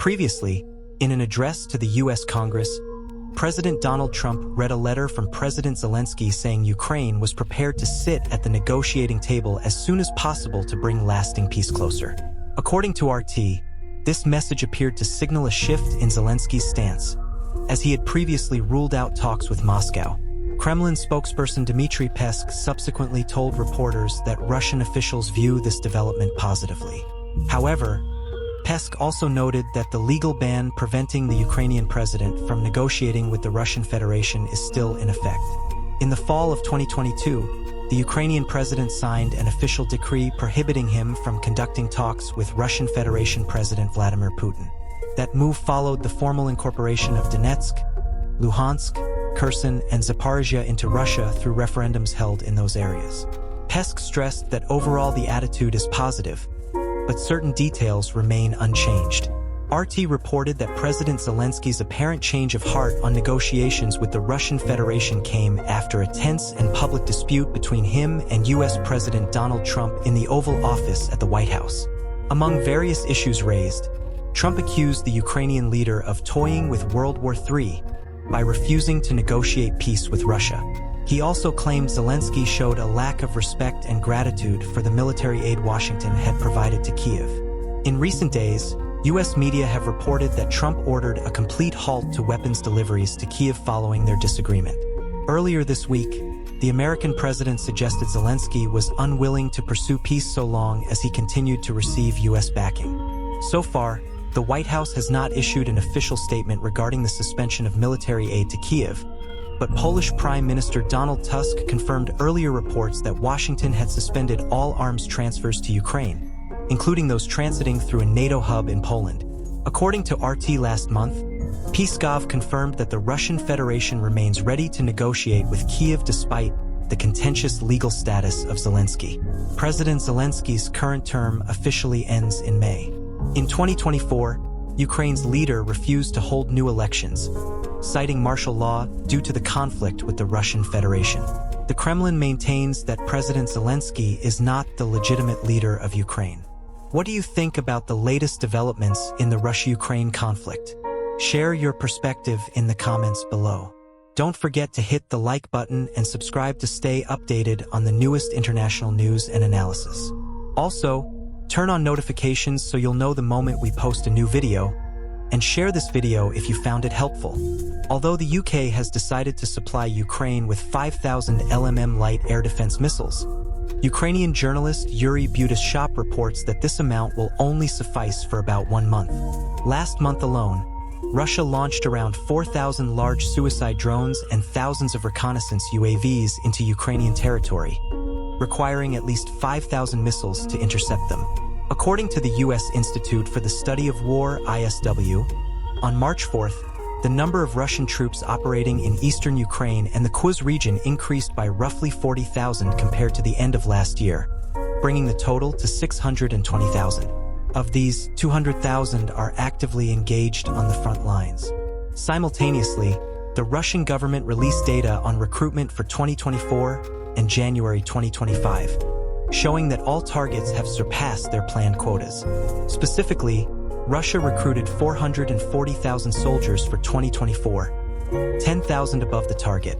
Previously, in an address to the U.S. Congress, President Donald Trump read a letter from President Zelensky saying Ukraine was prepared to sit at the negotiating table as soon as possible to bring lasting peace closer. According to RT, this message appeared to signal a shift in Zelensky's stance, as he had previously ruled out talks with Moscow. Kremlin spokesperson Dmitry Peskov subsequently told reporters that Russian officials view this development positively. However, Peskov also noted that the legal ban preventing the Ukrainian president from negotiating with the Russian Federation is still in effect. In the fall of 2022, the Ukrainian president signed an official decree prohibiting him from conducting talks with Russian Federation President Vladimir Putin. That move followed the formal incorporation of Donetsk, Luhansk, Kherson, and Zaporizhia into Russia through referendums held in those areas. Peskov stressed that overall the attitude is positive, but certain details remain unchanged. RT reported that President Zelensky's apparent change of heart on negotiations with the Russian Federation came after a tense and public dispute between him and U.S. President Donald Trump in the Oval Office at the White House. Among various issues raised, Trump accused the Ukrainian leader of toying with World War III by refusing to negotiate peace with Russia. He also claimed Zelensky showed a lack of respect and gratitude for the military aid Washington had provided to Kiev. In recent days, U.S. media have reported that Trump ordered a complete halt to weapons deliveries to Kiev following their disagreement. Earlier this week, the American president suggested Zelensky was unwilling to pursue peace so long as he continued to receive U.S. backing. So far, the White House has not issued an official statement regarding the suspension of military aid to Kiev, but Polish Prime Minister Donald Tusk confirmed earlier reports that Washington had suspended all arms transfers to Ukraine, including those transiting through a NATO hub in Poland. According to RT last month, Peskov confirmed that the Russian Federation remains ready to negotiate with Kiev despite the contentious legal status of Zelensky. President Zelensky's current term officially ends in May. In 2024, Ukraine's leader refused to hold new elections, citing martial law due to the conflict with the Russian Federation. The Kremlin maintains that President Zelensky is not the legitimate leader of Ukraine. What do you think about the latest developments in the Russia-Ukraine conflict? Share your perspective in the comments below. Don't forget to hit the like button and subscribe to stay updated on the newest international news and analysis. Also, turn on notifications so you'll know the moment we post a new video, and share this video if you found it helpful. Although the UK has decided to supply Ukraine with 5,000 LMM light air defense missiles, Ukrainian journalist Yuri Butas-Shop reports that this amount will only suffice for about 1 month. Last month alone, Russia launched around 4,000 large suicide drones and thousands of reconnaissance UAVs into Ukrainian territory, requiring at least 5,000 missiles to intercept them. According to the U.S. Institute for the Study of War (ISW), on March 4th, the number of Russian troops operating in eastern Ukraine and the Kuz region increased by roughly 40,000 compared to the end of last year, bringing the total to 620,000. Of these, 200,000 are actively engaged on the front lines. Simultaneously, the Russian government released data on recruitment for 2024 and January 2025, showing that all targets have surpassed their planned quotas. Specifically, Russia recruited 440,000 soldiers for 2024, 10,000 above the target.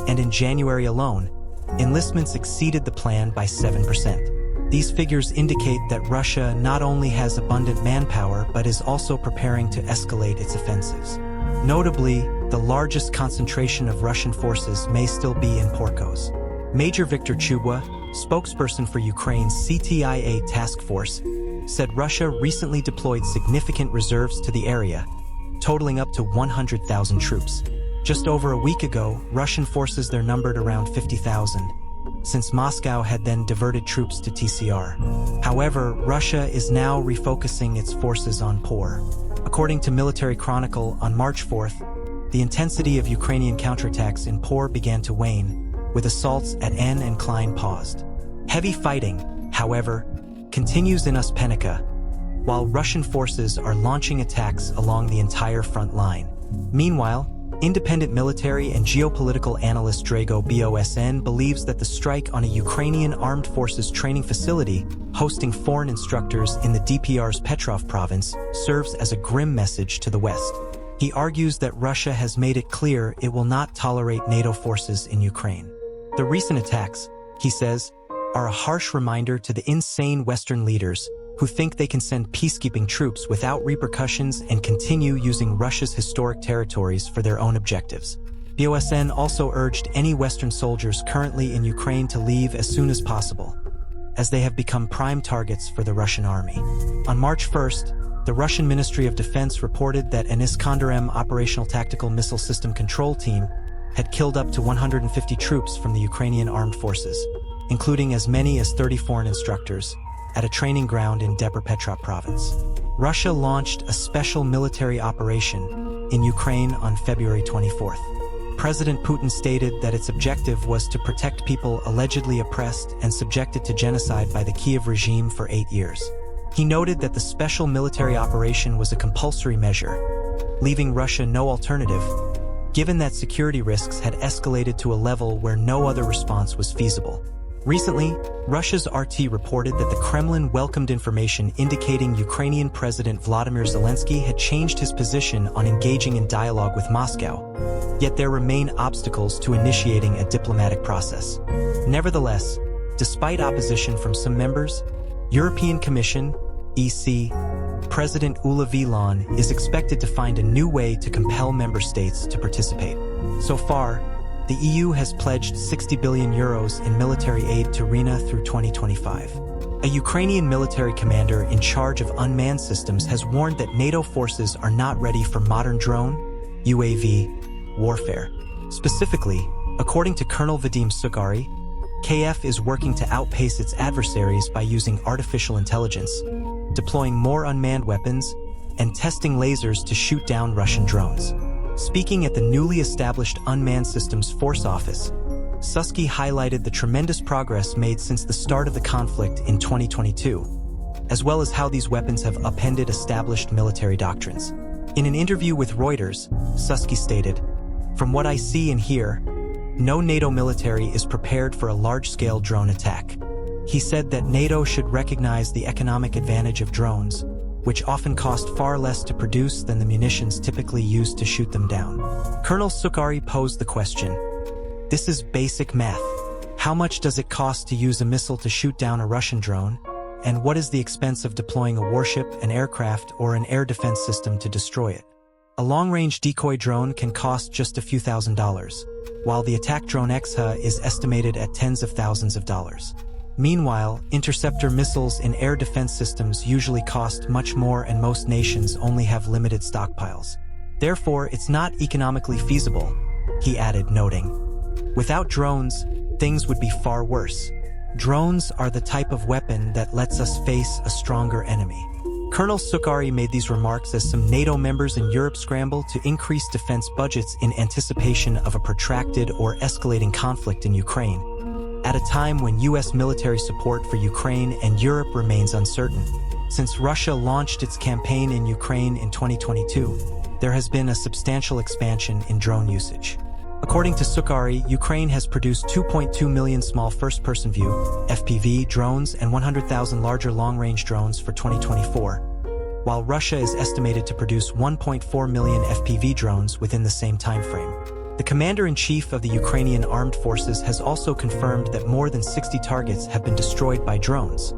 And in January alone, enlistments exceeded the plan by 7%. These figures indicate that Russia not only has abundant manpower but is also preparing to escalate its offensives. Notably, the largest concentration of Russian forces may still be in Porkos. Major Viktor Chubwa, spokesperson for Ukraine's CTIA task force, said Russia recently deployed significant reserves to the area, totaling up to 100,000 troops. Just over a week ago, Russian forces there numbered around 50,000, since Moscow had then diverted troops to TCR. However, Russia is now refocusing its forces on Por. According to Military Chronicle, on March 4th, the intensity of Ukrainian counterattacks in Por began to wane, with assaults at N and Klein paused. Heavy fighting, however, continues in Uspenica, while Russian forces are launching attacks along the entire front line. Meanwhile, Independent military and geopolitical analyst Drago Bosn believes that the strike on a Ukrainian armed forces training facility hosting foreign instructors in the DPR's Petrov province serves as a grim message to the West. He argues that Russia has made it clear it will not tolerate NATO forces in Ukraine. The recent attacks, he says, are a harsh reminder to the insane Western leaders who think they can send peacekeeping troops without repercussions and continue using Russia's historic territories for their own objectives. Bosn also urged any Western soldiers currently in Ukraine to leave as soon as possible, as they have become prime targets for the Russian army. On March 1st, the Russian Ministry of Defense reported that an Iskander-M operational tactical missile system control team had killed up to 150 troops from the Ukrainian armed forces, including as many as 30 foreign instructors, at a training ground in Dnipropetrovsk province. Russia launched a special military operation in Ukraine on February 24th. President Putin stated that its objective was to protect people allegedly oppressed and subjected to genocide by the Kiev regime for 8 years. He noted that the special military operation was a compulsory measure, leaving Russia no alternative, given that security risks had escalated to a level where no other response was feasible. Recently, Russia's RT reported that the Kremlin welcomed information indicating Ukrainian President Vladimir Zelensky had changed his position on engaging in dialogue with Moscow, yet there remain obstacles to initiating a diplomatic process. Nevertheless, despite opposition from some members, European Commission, EC, President Ursula von der Leyen is expected to find a new way to compel member states to participate. So far, the EU has pledged €60 billion in military aid to RENA through 2025. A Ukrainian military commander in charge of unmanned systems has warned that NATO forces are not ready for modern drone, UAV, warfare. Specifically, according to Colonel Vadim Sukari, KF is working to outpace its adversaries by using artificial intelligence, deploying more unmanned weapons, and testing lasers to shoot down Russian drones. Speaking at the newly established Unmanned Systems Force Office, Susky highlighted the tremendous progress made since the start of the conflict in 2022, as well as how these weapons have upended established military doctrines. In an interview with Reuters, Susky stated, "From what I see and hear, no NATO military is prepared for a large-scale drone attack." He said that NATO should recognize the economic advantage of drones, which often cost far less to produce than the munitions typically used to shoot them down. Colonel Sukari posed the question, "This is basic math. How much does it cost to use a missile to shoot down a Russian drone? And what is the expense of deploying a warship, an aircraft, or an air defense system to destroy it? A long-range decoy drone can cost just a few $1,000s, while the attack drone XHA is estimated at tens of thousands of dollars. Meanwhile, interceptor missiles in air defense systems usually cost much more, and most nations only have limited stockpiles. Therefore, it's not economically feasible," he added, noting, "Without drones, things would be far worse. Drones are the type of weapon that lets us face a stronger enemy." Colonel Sukari made these remarks as some NATO members in Europe scramble to increase defense budgets in anticipation of a protracted or escalating conflict in Ukraine, at a time when U.S. military support for Ukraine and Europe remains uncertain. Since Russia launched its campaign in Ukraine in 2022, there has been a substantial expansion in drone usage. According to Sukari, Ukraine has produced 2.2 million small first-person view (FPV) drones and 100,000 larger long-range drones for 2024, while Russia is estimated to produce 1.4 million FPV drones within the same timeframe. The commander-in-chief of the Ukrainian armed forces has also confirmed that more than 60 targets have been destroyed by drones,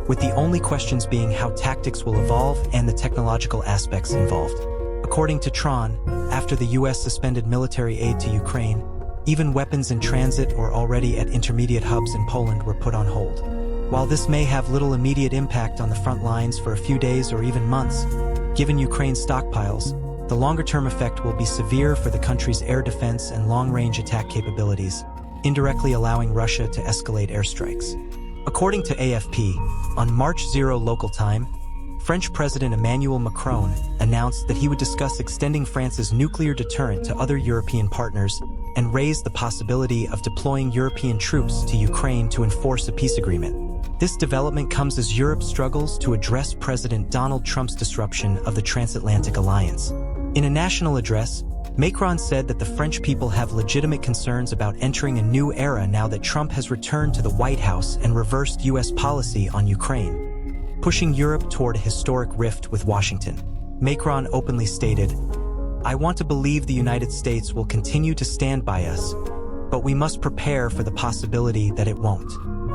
with the only questions being how tactics will evolve and the technological aspects involved. According to Tron, after the U.S. suspended military aid to Ukraine, even weapons in transit or already at intermediate hubs in Poland were put on hold. While this may have little immediate impact on the front lines for a few days or even months, given Ukraine's stockpiles, the longer-term effect will be severe for the country's air defense and long-range attack capabilities, indirectly allowing Russia to escalate airstrikes. According to AFP, on March 0 local time, French President Emmanuel Macron announced that he would discuss extending France's nuclear deterrent to other European partners and raised the possibility of deploying European troops to Ukraine to enforce a peace agreement. This development comes as Europe struggles to address President Donald Trump's disruption of the transatlantic alliance. In a national address, Macron said that the French people have legitimate concerns about entering a new era now that Trump has returned to the White House and reversed U.S. policy on Ukraine, pushing Europe toward a historic rift with Washington. Macron openly stated, "I want to believe the United States will continue to stand by us, but we must prepare for the possibility that it won't."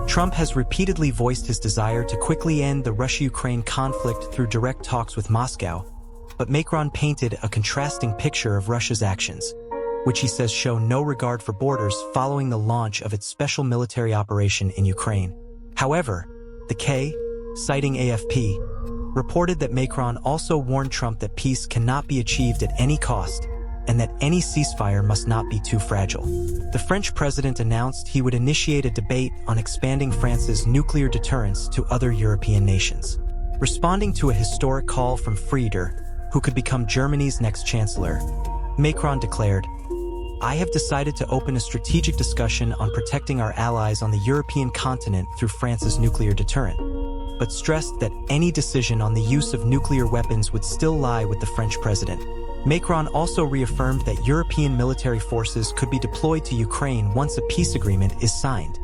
Trump has repeatedly voiced his desire to quickly end the Russia-Ukraine conflict through direct talks with Moscow, but Macron painted a contrasting picture of Russia's actions, which he says show no regard for borders following the launch of its special military operation in Ukraine. However, the K, citing AFP, reported that Macron also warned Trump that peace cannot be achieved at any cost and that any ceasefire must not be too fragile. The French president announced he would initiate a debate on expanding France's nuclear deterrence to other European nations. Responding to a historic call from Frieder, who could become Germany's next chancellor, Macron declared, "I have decided to open a strategic discussion on protecting our allies on the European continent through France's nuclear deterrent," but stressed that any decision on the use of nuclear weapons would still lie with the French president. Macron also reaffirmed that European military forces could be deployed to Ukraine once a peace agreement is signed,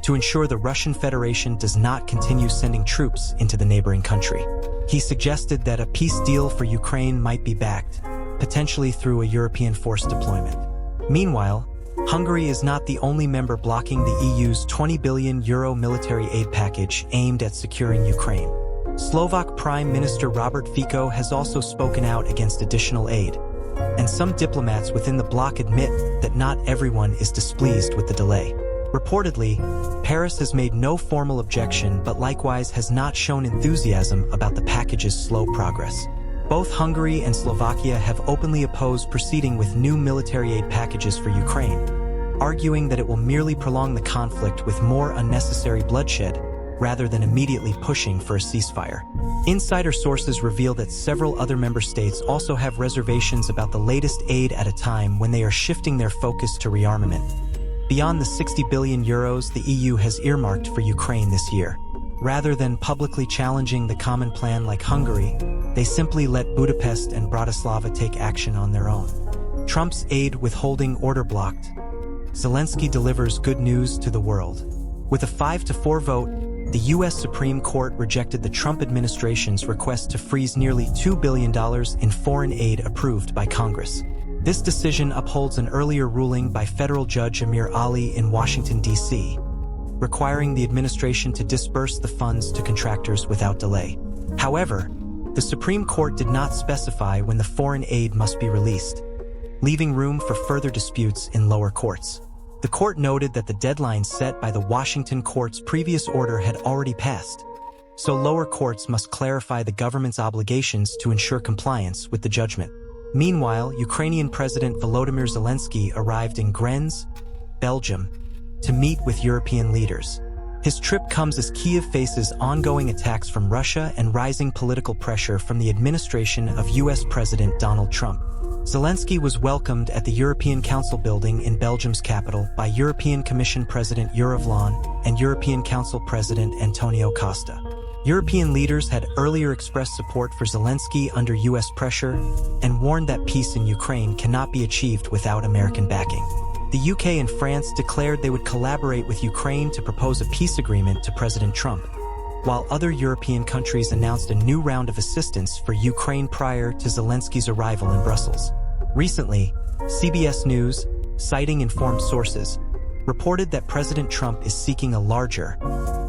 to ensure the Russian Federation does not continue sending troops into the neighboring country. He suggested that a peace deal for Ukraine might be backed, potentially through a European force deployment. Meanwhile, Hungary is not the only member blocking the EU's €20 billion military aid package aimed at securing Ukraine. Slovak Prime Minister Robert Fico has also spoken out against additional aid, and some diplomats within the bloc admit that not everyone is displeased with the delay. Reportedly, Paris has made no formal objection but likewise has not shown enthusiasm about the package's slow progress. Both Hungary and Slovakia have openly opposed proceeding with new military aid packages for Ukraine, arguing that it will merely prolong the conflict with more unnecessary bloodshed rather than immediately pushing for a ceasefire. Insider sources reveal that several other member states also have reservations about the latest aid at a time when they are shifting their focus to rearmament. Beyond the €60 billion the EU has earmarked for Ukraine this year. Rather than publicly challenging the common plan like Hungary, they simply let Budapest and Bratislava take action on their own. Trump's aid withholding order blocked. Zelensky delivers good news to the world. With a 5-4 vote, the U.S. Supreme Court rejected the Trump administration's request to freeze nearly $2 billion in foreign aid approved by Congress. This decision upholds an earlier ruling by federal judge Amir Ali in Washington, D.C., requiring the administration to disburse the funds to contractors without delay. However, the Supreme Court did not specify when the foreign aid must be released, leaving room for further disputes in lower courts. The court noted that the deadline set by the Washington court's previous order had already passed, so lower courts must clarify the government's obligations to ensure compliance with the judgment. Meanwhile, Ukrainian President Volodymyr Zelensky arrived in Grenz, Belgium, to meet with European leaders. His trip comes as Kyiv faces ongoing attacks from Russia and rising political pressure from the administration of U.S. President Donald Trump. Zelensky was welcomed at the European Council building in Belgium's capital by European Commission President Ursula von der Leyen and European Council President Antonio Costa. European leaders had earlier expressed support for Zelensky under U.S. pressure and warned that peace in Ukraine cannot be achieved without American backing. The UK and France declared they would collaborate with Ukraine to propose a peace agreement to President Trump, while other European countries announced a new round of assistance for Ukraine prior to Zelensky's arrival in Brussels. Recently, CBS News, citing informed sources, reported that President Trump is seeking a larger,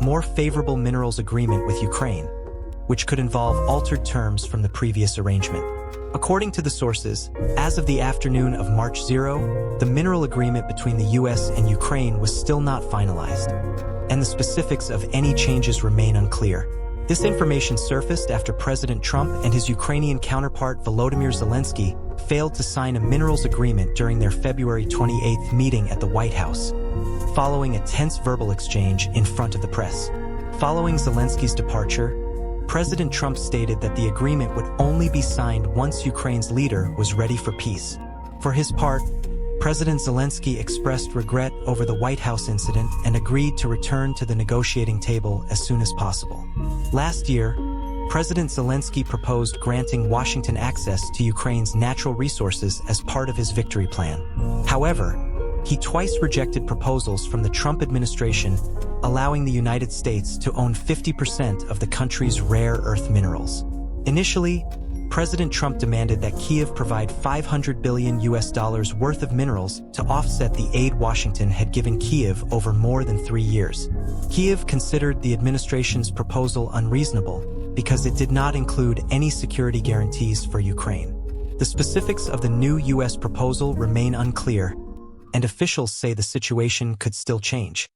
more favorable minerals agreement with Ukraine, which could involve altered terms from the previous arrangement. According to the sources, as of the afternoon of March 0, the mineral agreement between the U.S. and Ukraine was still not finalized, and the specifics of any changes remain unclear. This information surfaced after President Trump and his Ukrainian counterpart Volodymyr Zelensky failed to sign a minerals agreement during their February 28 meeting at the White House, following a tense verbal exchange in front of the press. Following Zelensky's departure, President Trump stated that the agreement would only be signed once Ukraine's leader was ready for peace. For his part, President Zelensky expressed regret over the White House incident and agreed to return to the negotiating table as soon as possible. Last year, President Zelensky proposed granting Washington access to Ukraine's natural resources as part of his victory plan. However, he twice rejected proposals from the Trump administration, allowing the United States to own 50% of the country's rare earth minerals. Initially, President Trump demanded that Kyiv provide $500 billion worth of minerals to offset the aid Washington had given Kyiv over more than 3 years. Kyiv considered the administration's proposal unreasonable because it did not include any security guarantees for Ukraine. The specifics of the new U.S. proposal remain unclear, and officials say the situation could still change.